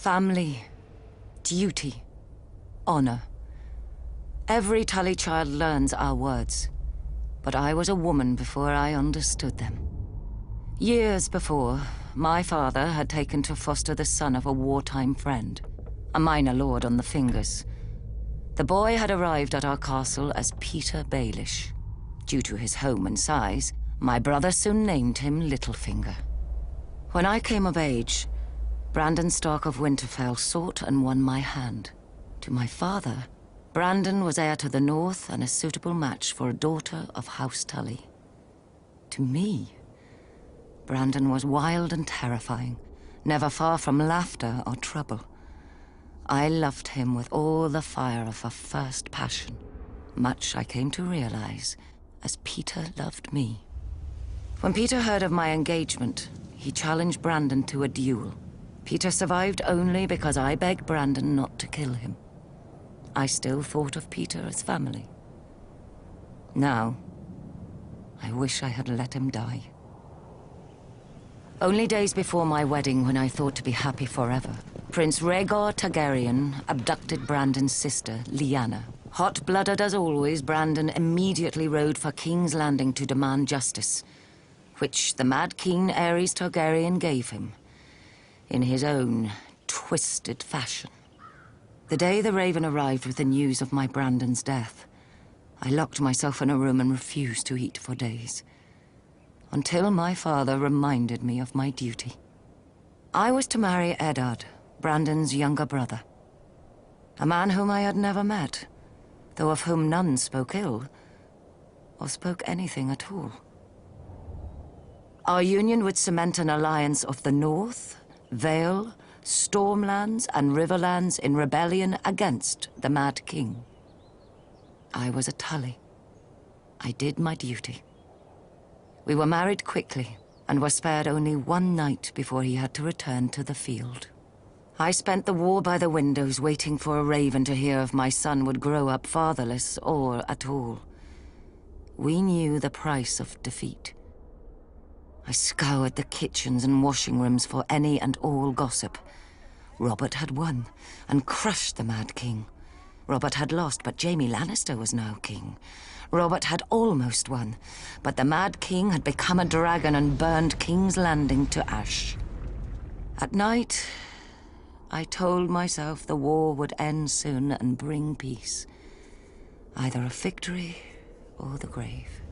Family, duty, honor. Every Tully child learns our words, but I was a woman before I understood them. Years before, my father had taken to foster the son of a wartime friend, a minor lord on the Fingers. The boy had arrived at our castle as Peter Baelish. Due to his home and size, my brother soon named him Littlefinger. When I came of age, Brandon Stark of Winterfell sought and won my hand. To my father, Brandon was heir to the north and a suitable match for a daughter of House Tully. To me, Brandon was wild and terrifying, never far from laughter or trouble. I loved him with all the fire of a first passion, much I came to realize as Peter loved me. When Peter heard of my engagement, he challenged Brandon to a duel. Peter survived only because I begged Brandon not to kill him. I still thought of Peter as family. Now, I wish I had let him die. Only days before my wedding, when I thought to be happy forever, Prince Rhaegar Targaryen abducted Brandon's sister, Lyanna. Hot-blooded as always, Brandon immediately rode for King's Landing to demand justice, which the Mad King Aerys Targaryen gave him, in his own twisted fashion. The day the Raven arrived with the news of my Brandon's death, I locked myself in a room and refused to eat for days, until my father reminded me of my duty. I was to marry Eddard, Brandon's younger brother, a man whom I had never met, though of whom none spoke ill, or spoke anything at all. Our union would cement an alliance of the North, Vale, Stormlands, and Riverlands in rebellion against the Mad King. I was a Tully. I did my duty. We were married quickly, and were spared only one night before he had to return to the field. I spent the war by the windows waiting for a raven to hear if my son would grow up fatherless or at all. We knew the price of defeat. I scoured the kitchens and washing rooms for any and all gossip. Robert had won and crushed the Mad King. Robert had lost, but Jaime Lannister was now king. Robert had almost won, but the Mad King had become a dragon and burned King's Landing to ash. At night, I told myself the war would end soon and bring peace. Either a victory or the grave.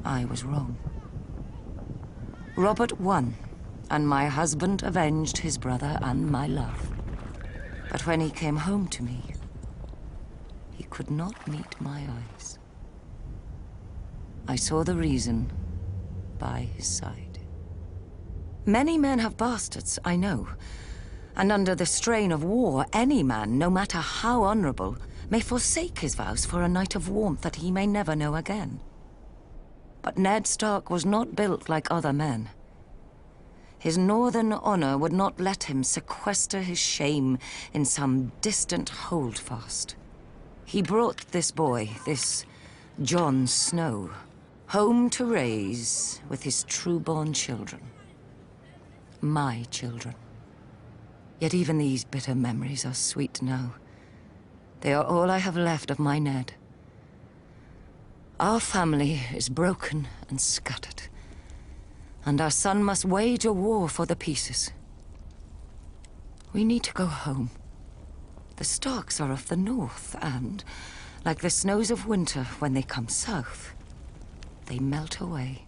I was wrong. Robert won, and my husband avenged his brother and my love. But when he came home to me, he could not meet my eyes. I saw the reason by his side. Many men have bastards, I know. And under the strain of war, any man, no matter how honorable, may forsake his vows for a night of warmth that he may never know again. But Ned Stark was not built like other men. His northern honor would not let him sequester his shame in some distant holdfast. He brought this boy, this Jon Snow, home to raise with his true-born children. My children. Yet even these bitter memories are sweet now. They are all I have left of my Ned. Our family is broken and scattered, and our son must wage a war for the pieces. We need to go home. The Starks are of the north, and, like the snows of winter when they come south, they melt away.